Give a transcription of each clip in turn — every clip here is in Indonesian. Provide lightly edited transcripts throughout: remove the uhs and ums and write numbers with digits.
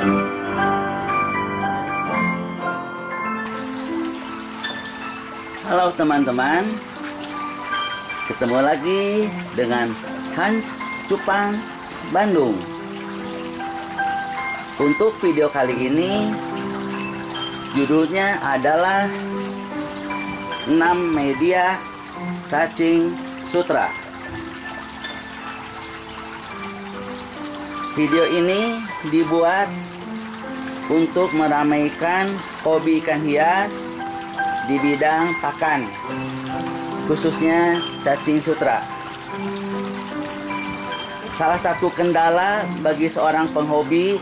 Halo teman-teman, ketemu lagi dengan Hans Cupang Bandung. Untuk video kali ini judulnya adalah 6 media cacing sutra. Video ini dibuat untuk meramaikan hobi ikan hias di bidang pakan, khususnya cacing sutra. Salah satu kendala bagi seorang penghobi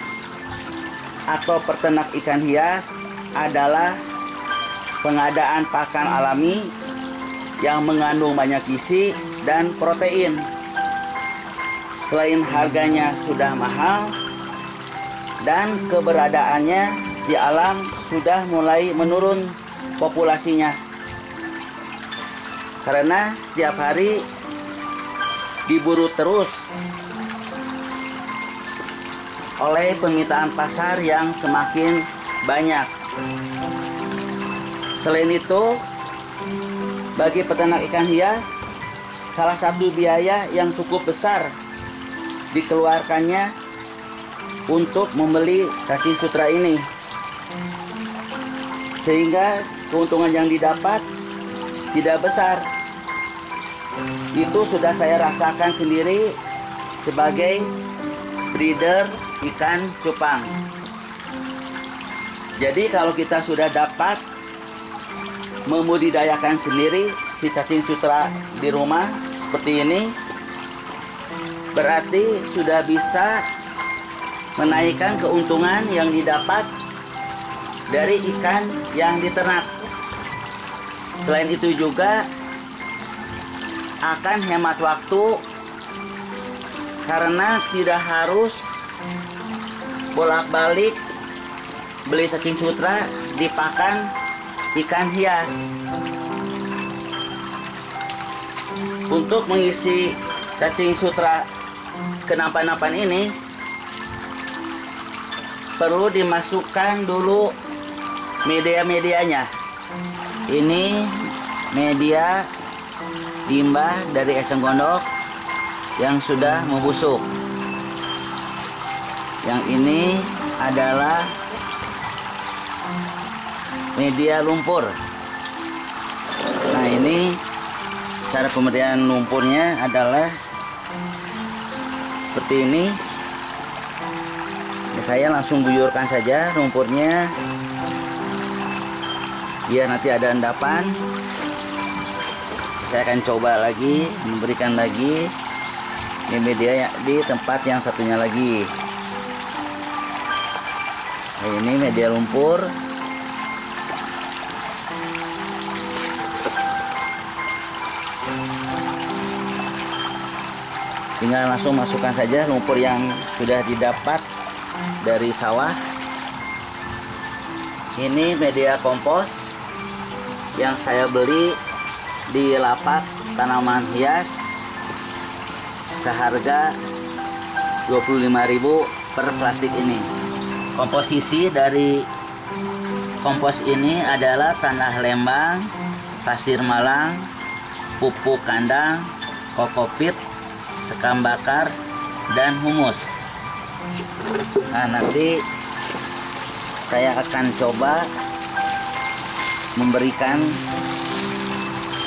atau peternak ikan hias adalah pengadaan pakan alami yang mengandung banyak gizi dan protein. Selain harganya sudah mahal dan keberadaannya di alam sudah mulai menurun populasinya, karena setiap hari diburu terus oleh permintaan pasar yang semakin banyak. Selain itu, bagi peternak ikan hias, salah satu biaya yang cukup besar dikeluarkannya untuk membeli cacing sutra ini, sehingga keuntungan yang didapat tidak besar. Itu sudah saya rasakan sendiri sebagai breeder ikan cupang. Jadi kalau kita sudah dapat membudidayakan sendiri si cacing sutra di rumah seperti ini, berarti sudah bisa menaikkan keuntungan yang didapat dari ikan yang diternak. Selain itu juga akan hemat waktu, karena tidak harus bolak-balik beli cacing sutra di pakan ikan hias. Untuk mengisi cacing sutra ke nampan-nampan ini perlu dimasukkan dulu media-medianya. Ini media limbah dari eceng gondok yang sudah membusuk. Yang ini adalah media lumpur. Nah, ini cara pemberian lumpurnya adalah seperti ini. Saya langsung guyurkan saja lumpurnya, biar nanti ada endapan. Saya akan coba lagi memberikan lagi ini media di tempat yang satunya lagi. Nah, ini media lumpur. Tinggal langsung masukkan saja lumpur yang sudah didapat dari sawah. Ini media kompos yang saya beli di lapak tanaman hias seharga 25.000 per plastik ini. Komposisi dari kompos ini adalah tanah lembang, pasir malang, pupuk kandang, kokopit, sekam bakar, dan humus. Nah, nanti saya akan coba memberikan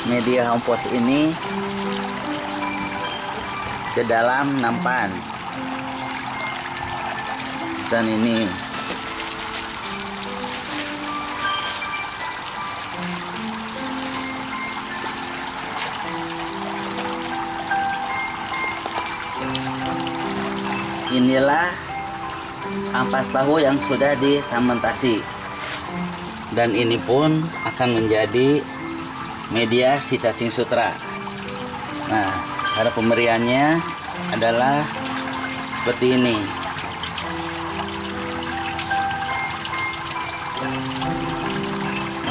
media kompos ini ke dalam nampan. Dan ini inilah ampas tahu yang sudah difermentasi, dan ini pun akan menjadi media si cacing sutra. Nah, cara pemberiannya adalah seperti ini.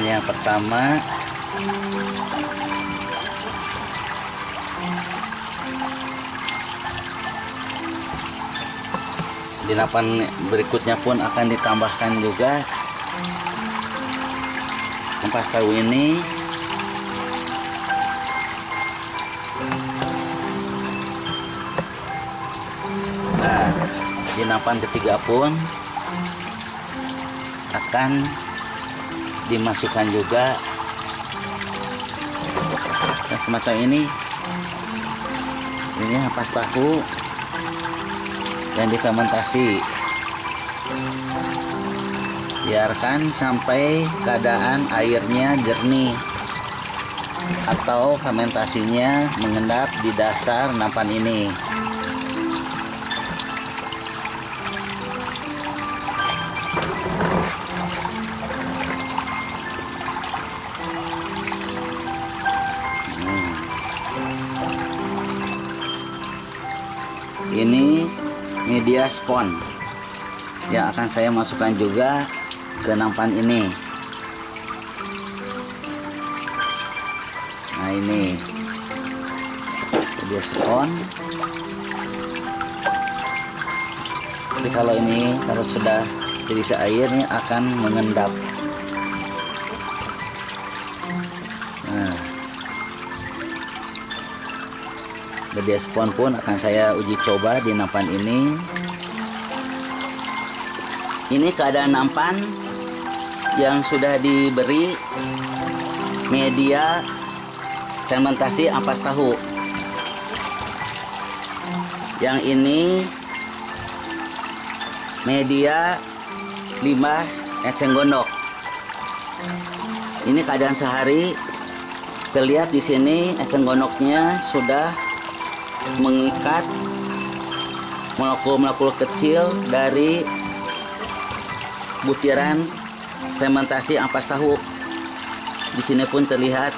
Yang pertama, Di nampan berikutnya pun akan ditambahkan juga ampas tahu ini. Nah, di nampan ketiga pun akan dimasukkan juga semacam ini ampas tahu yang difermentasi. Biarkan sampai keadaan airnya jernih atau fermentasinya mengendap di dasar nampan ini. Ini media spon yang akan saya masukkan juga ke nampan ini. Nah, ini media spon. Tapi kalau ini kalau sudah terisi air ini akan mengendap. Nah, media spon pun akan saya uji coba di nampan ini. Ini keadaan nampan yang sudah diberi media fermentasi ampas tahu. Yang ini media limbah eceng gondok. Ini keadaan sehari. Terlihat di sini eceng gondoknya sudah mengikat molekul-molekul kecil dari butiran fermentasi ampas tahu. Di sini pun terlihat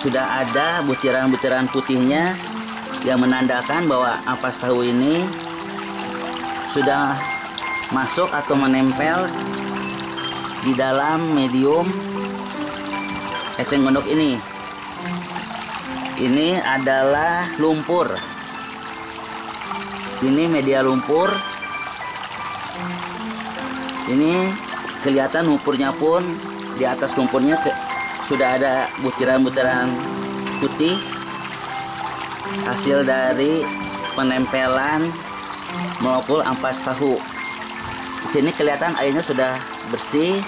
sudah ada butiran-butiran putihnya yang menandakan bahwa ampas tahu ini sudah masuk atau menempel di dalam medium eceng gondok ini. Ini adalah lumpur. Ini media lumpur. Ini kelihatan lumpurnya pun di atas lumpurnya sudah ada butiran-butiran putih hasil dari penempelan molekul ampas tahu. Di sini kelihatan airnya sudah bersih.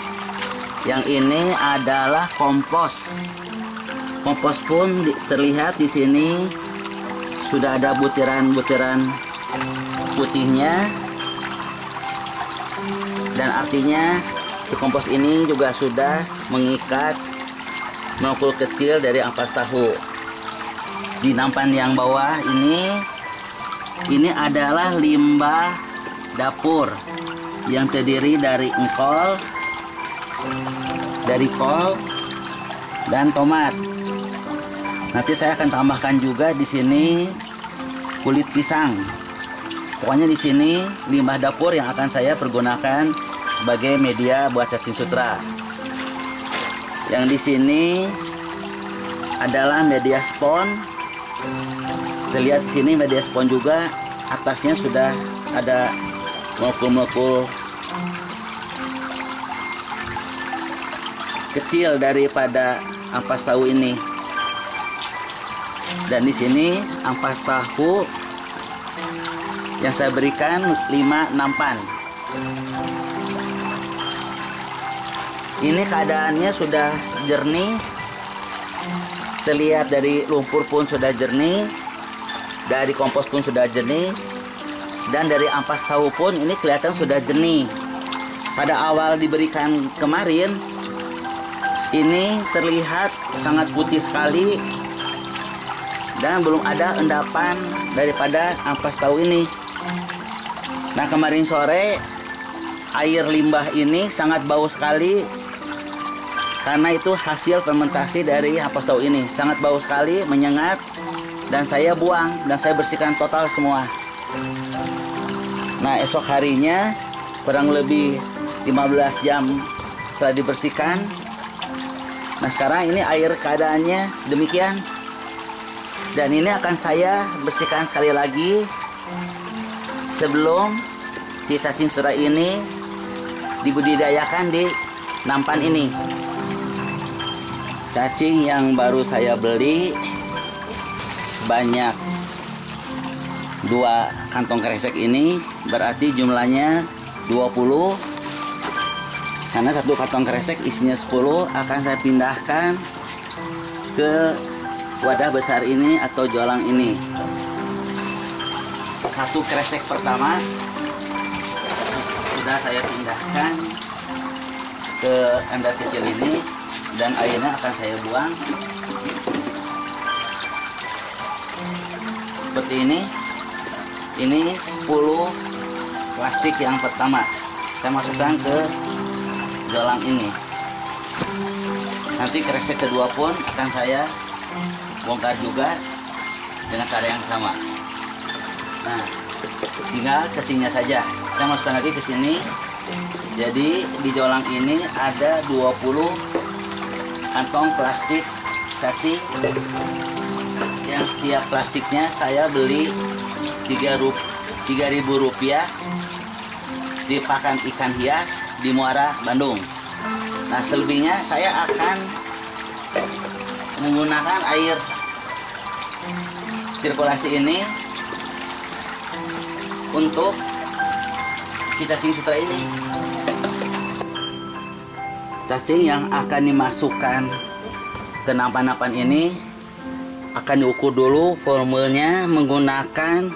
Yang ini adalah kompos. Kompos pun terlihat di sini sudah ada butiran-butiran putihnya. Dan artinya si kompos ini juga sudah mengikat molekul kecil dari ampas tahu. Di nampan yang bawah ini adalah limbah dapur yang terdiri dari engkol, dari kol dan tomat. Nanti saya akan tambahkan juga di sini kulit pisang. Pokoknya di sini limbah dapur yang akan saya pergunakan sebagai media buat cacing sutra. Yang di sini adalah media spon. Terlihat di sini media spon juga atasnya sudah ada molekul-molekul kecil daripada ampas tahu ini. Dan di sini ampas tahu yang saya berikan 5 nampan. Ini keadaannya sudah jernih. Terlihat dari lumpur pun sudah jernih, dari kompos pun sudah jernih, dan dari ampas tahu pun ini kelihatan sudah jernih. Pada awal diberikan kemarin, ini terlihat sangat putih sekali dan belum ada endapan daripada ampas tahu ini. Nah, kemarin sore air limbah ini sangat bau sekali karena itu hasil fermentasi dari ampas tahu ini. Sangat bau sekali, menyengat, dan saya buang dan saya bersihkan total semua. Nah, esok harinya kurang lebih 15 jam setelah dibersihkan. Nah, sekarang ini air keadaannya demikian. Dan ini akan saya bersihkan sekali lagi sebelum si cacing sutra ini dibudidayakan di nampan ini. Cacing yang baru saya beli sebanyak 2 kantong kresek ini, berarti jumlahnya 20. Karena 1 kantong kresek isinya 10, akan saya pindahkan ke wadah besar ini atau jolang ini. 1 kresek pertama sudah saya pindahkan ke ember kecil ini, dan airnya akan saya buang seperti ini. Ini 10 plastik yang pertama saya masukkan ke jolang ini. Nanti kresek kedua pun akan saya bongkar juga dengan cara yang sama. Nah, tinggal cacingnya saja saya masukkan lagi ke sini. Jadi di jolang ini ada 20 kantong plastik cacing, yang setiap plastiknya saya beli Rp3.000 di pakan ikan hias di Muara, Bandung. Nah, selebihnya saya akan menggunakan air sirkulasi ini untuk si cacing sutra ini. Cacing yang akan dimasukkan ke nampan-nampan ini akan diukur dulu volumenya menggunakan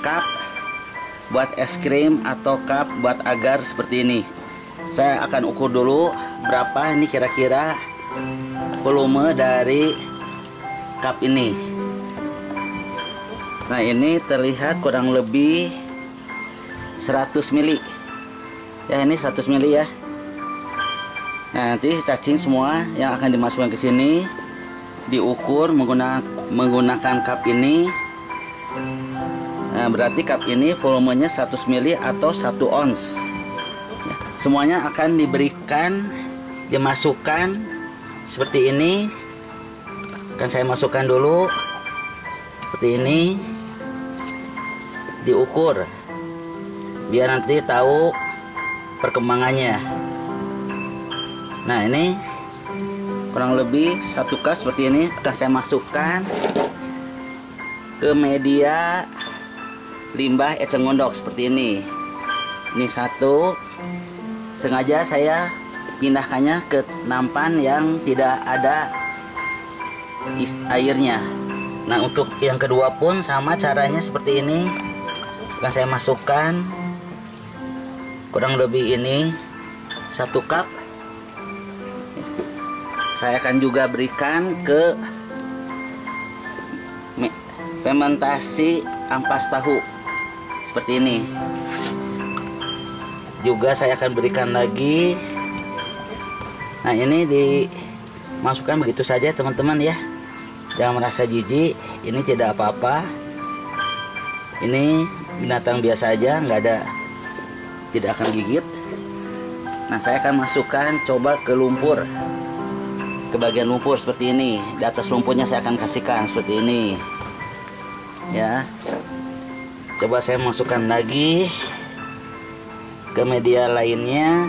cup buat es krim atau cup buat agar seperti ini. Saya akan ukur dulu berapa ini kira-kira volume dari cup ini. Nah, ini terlihat kurang lebih 100 ml. Ya, ini 100 ml ya. Nah, nanti cacing semua yang akan dimasukkan ke sini diukur menggunakan cup ini. Nah, berarti cup ini volumenya 100 ml atau 1 ons. Ya, semuanya akan dimasukkan seperti ini. Akan saya masukkan dulu seperti ini, diukur biar nanti tahu perkembangannya. Nah, ini kurang lebih 1 cup seperti ini akan saya masukkan ke media limbah eceng gondok seperti ini. Ini 1, sengaja saya pindahkannya ke nampan yang tidak ada airnya. Nah, untuk yang kedua pun sama caranya seperti ini. Akan saya masukkan kurang lebih ini 1 cup. Saya akan juga berikan ke fermentasi ampas tahu seperti ini. Juga saya akan berikan lagi. Nah, ini dimasukkan begitu saja teman-teman ya. Jangan merasa jijik, ini tidak apa-apa. Ini binatang biasa aja, tidak akan gigit. Nah, saya akan masukkan coba ke lumpur, ke bagian lumpur seperti ini. Di atas lumpurnya saya akan kasihkan seperti ini ya. Coba saya masukkan lagi ke media lainnya,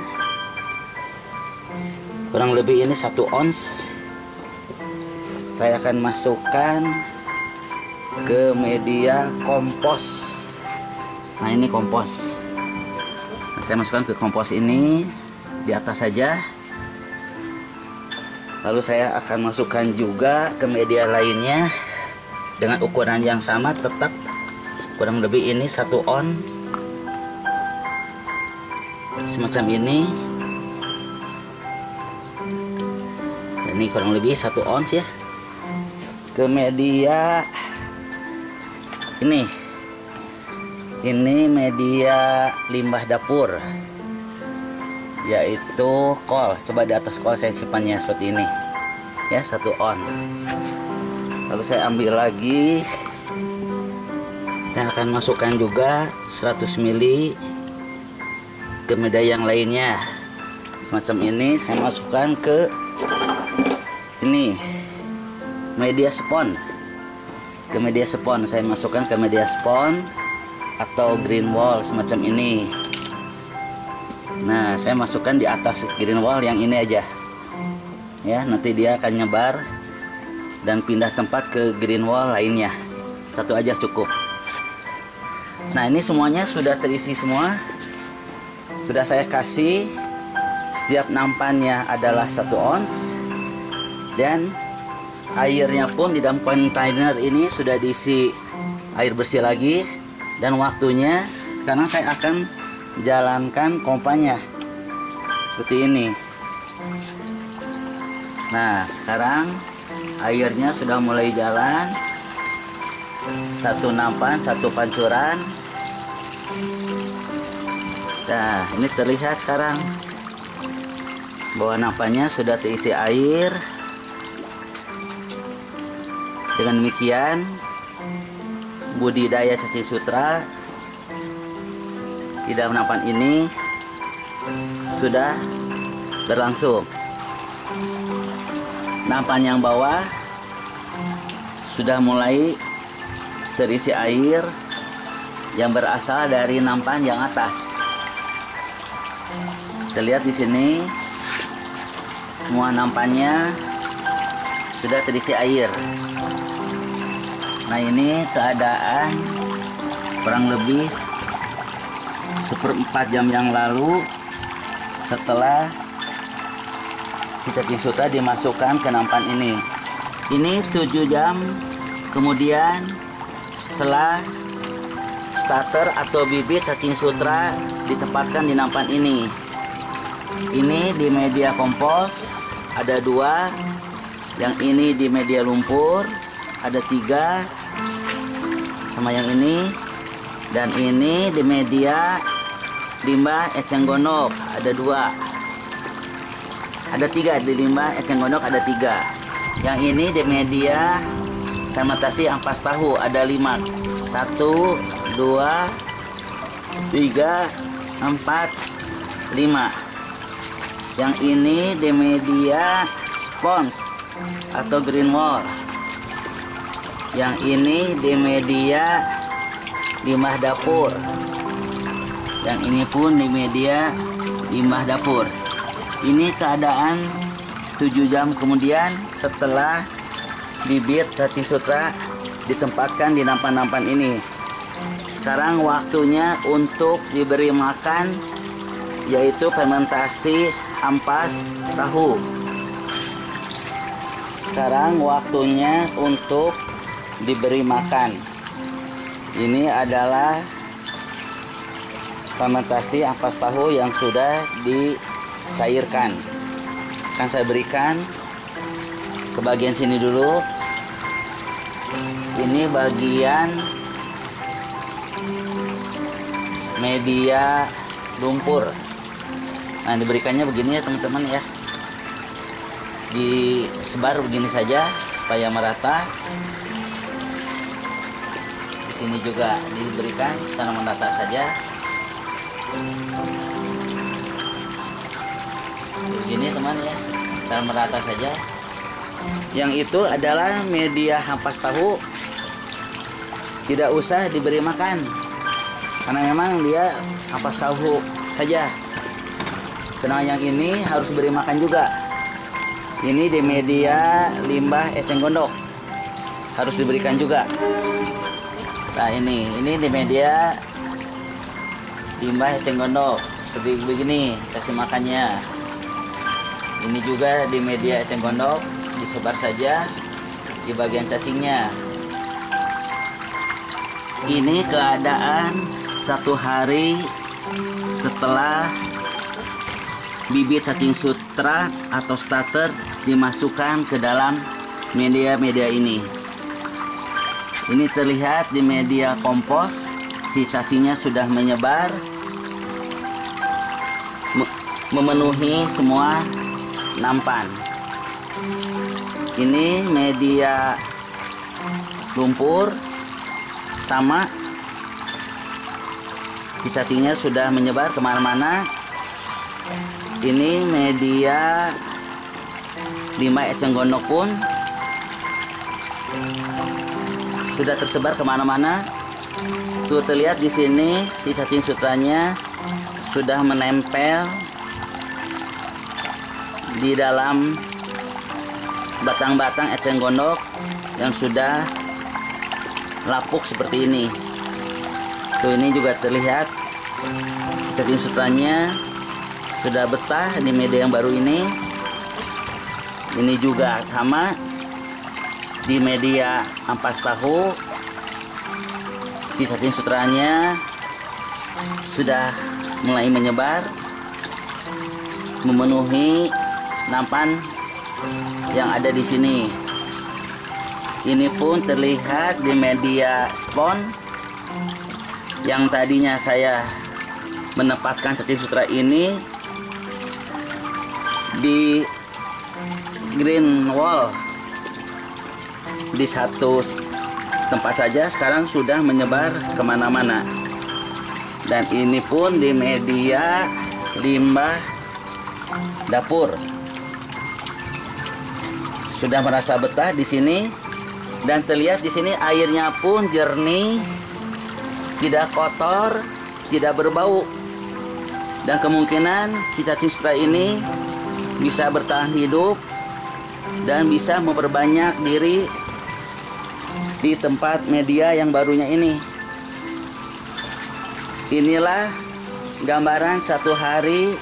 kurang lebih ini 1 ons. Saya akan masukkan ke media kompos. Nah, ini kompos. Nah, saya masukkan ke kompos ini di atas saja. Lalu saya akan masukkan juga ke media lainnya dengan ukuran yang sama, tetap kurang lebih ini 1 on, semacam ini. Ini kurang lebih 1 ons ya. Ke media ini media limbah dapur, yaitu kol. Coba di atas kol saya simpannya seperti ini ya, 1 on. Lalu saya ambil lagi, saya akan masukkan juga 100 ml ke media yang lainnya semacam ini. Saya masukkan ke ini media spon, saya masukkan ke media spon atau green wall semacam ini. Nah, saya masukkan di atas green wall yang ini aja ya, nanti dia akan nyebar dan pindah tempat ke green wall lainnya. Satu aja cukup. Nah, ini semuanya sudah terisi semua. Sudah saya kasih. Setiap nampannya adalah 1 ons. Dan airnya pun di dalam kontainer ini sudah diisi air bersih lagi. Dan waktunya sekarang saya akan jalankan pompanya seperti ini. Nah, sekarang airnya sudah mulai jalan. 1 nampan, 1 pancuran. Nah, ini terlihat sekarang bahwa nampannya sudah terisi air. Dengan demikian, budidaya cacing sutra di dalam nampan ini sudah berlangsung. Nampan yang bawah sudah mulai terisi air yang berasal dari nampan yang atas. Kita lihat di sini semua nampannya sudah terisi air. Nah, ini keadaan kurang lebih 1/4 jam yang lalu setelah si cacing sutra dimasukkan ke nampan ini. Ini 7 jam kemudian setelah starter atau bibit cacing sutra ditempatkan di nampan ini. Ini di media kompos ada 2, yang ini di media lumpur ada 3, sama yang ini, dan ini di media limbah eceng gondok ada 2, ada 3 di limbah eceng gondok ada 3. Yang ini di media fermentasi ampas tahu ada 5, 1, 2, 3, 4, 5. Yang ini di media spons atau green wall. Yang ini di media limbah dapur. Yang ini pun di media limbah dapur. Ini keadaan 7 jam kemudian setelah bibit cacing sutra ditempatkan di nampan-nampan ini. Sekarang waktunya untuk diberi makan, yaitu fermentasi ampas tahu. Sekarang waktunya untuk diberi makan. Ini adalah fermentasi ampas tahu yang sudah dicairkan. Akan saya berikan ke bagian sini dulu. Ini bagian media lumpur. Nah, diberikannya begini ya teman-teman ya. Disebar begini saja supaya merata. Di sini juga diberikan secara merata saja. Begini teman ya, secara merata saja. Yang itu adalah media ampas tahu. Tidak usah diberi makan, karena memang dia ampas tahu saja. Sedangkan yang ini harus beri makan juga. Ini di media limbah eceng gondok, harus diberikan juga. Nah, ini di media limbah eceng gondok seperti begini, kasih makannya. Ini juga di media eceng gondok, disebar saja di bagian cacingnya. Ini keadaan 1 hari setelah bibit cacing sutra atau starter dimasukkan ke dalam media-media ini. Ini terlihat di media kompos, si cacingnya sudah menyebar, memenuhi semua nampan. Ini media lumpur, sama, si cacingnya sudah menyebar kemana-mana. Ini media limbah eceng gondok pun sudah tersebar kemana-mana. Tuh terlihat di sini si cacing sutranya sudah menempel di dalam batang-batang eceng gondok yang sudah lapuk seperti ini. Tuh ini juga terlihat si cacing sutranya sudah betah di media yang baru ini. Ini juga sama di media ampas tahu. Di cacing sutranya sudah mulai menyebar, memenuhi nampan yang ada di sini. Ini pun terlihat di media spon yang tadinya saya menempatkan cacing sutra ini di green wall di satu tempat saja, sekarang sudah menyebar kemana-mana. Dan ini pun di media limbah dapur. Sudah merasa betah di sini, dan terlihat di sini airnya pun jernih, tidak kotor, tidak berbau. Dan kemungkinan si cacing sutra ini bisa bertahan hidup dan bisa memperbanyak diri di tempat media yang barunya ini. Inilah gambaran satu hari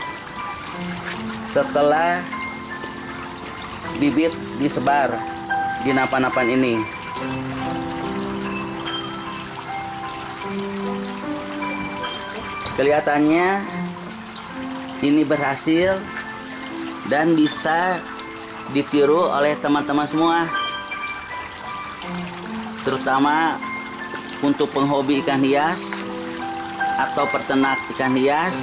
setelah bibit disebar di nampan-nampan ini. Kelihatannya ini berhasil dan bisa ditiru oleh teman-teman semua, terutama untuk penghobi ikan hias atau peternak ikan hias,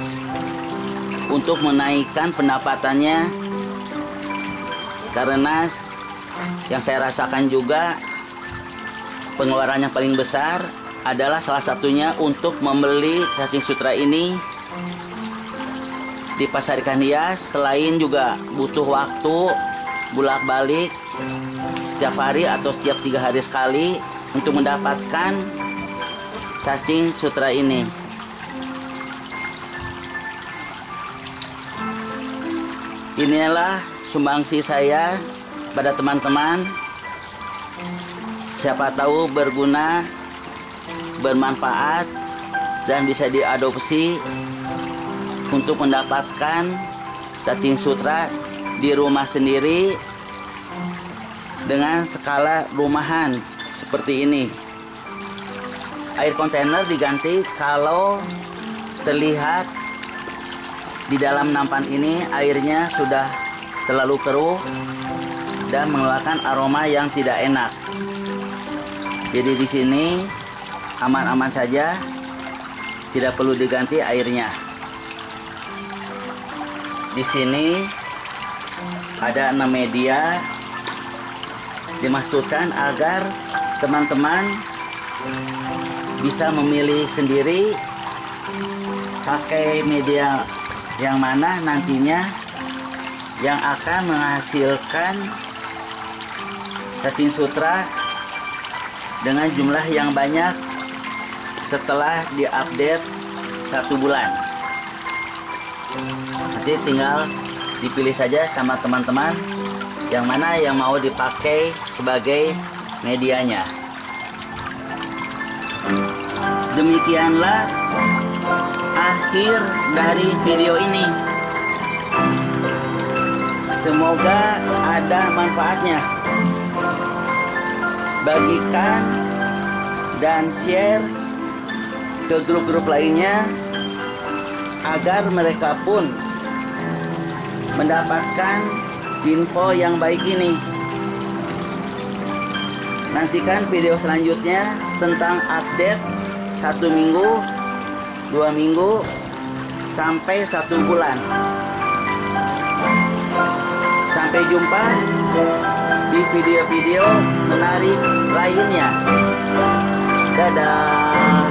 untuk menaikkan pendapatannya. Karena yang saya rasakan juga, pengeluaran yang paling besar adalah salah satunya untuk membeli cacing sutra ini di pasar ikan hias. Selain juga butuh waktu bolak-balik setiap hari atau setiap 3 hari sekali untuk mendapatkan cacing sutra ini. Inilah sumbangsi saya pada teman-teman. Siapa tahu berguna, bermanfaat, dan bisa diadopsi untuk mendapatkan cacing sutra di rumah sendiri dengan skala rumahan seperti ini. Air kontainer diganti kalau terlihat di dalam nampan ini airnya sudah terlalu keruh dan mengeluarkan aroma yang tidak enak. Jadi di sini aman-aman saja, tidak perlu diganti airnya. Di sini ada 6 media, dimaksudkan agar teman-teman bisa memilih sendiri pakai media yang mana nantinya yang akan menghasilkan cacing sutra dengan jumlah yang banyak setelah diupdate 1 bulan. Nanti tinggal dipilih saja sama teman-teman yang mana yang mau dipakai sebagai medianya. Demikianlah akhir dari video ini. Semoga ada manfaatnya. Bagikan dan share ke grup-grup lainnya agar mereka pun mendapatkan info yang baik ini. Nantikan video selanjutnya tentang update 1 minggu, 2 minggu, sampai 1 bulan. Sampai jumpa di video-video menarik lainnya. Dadah.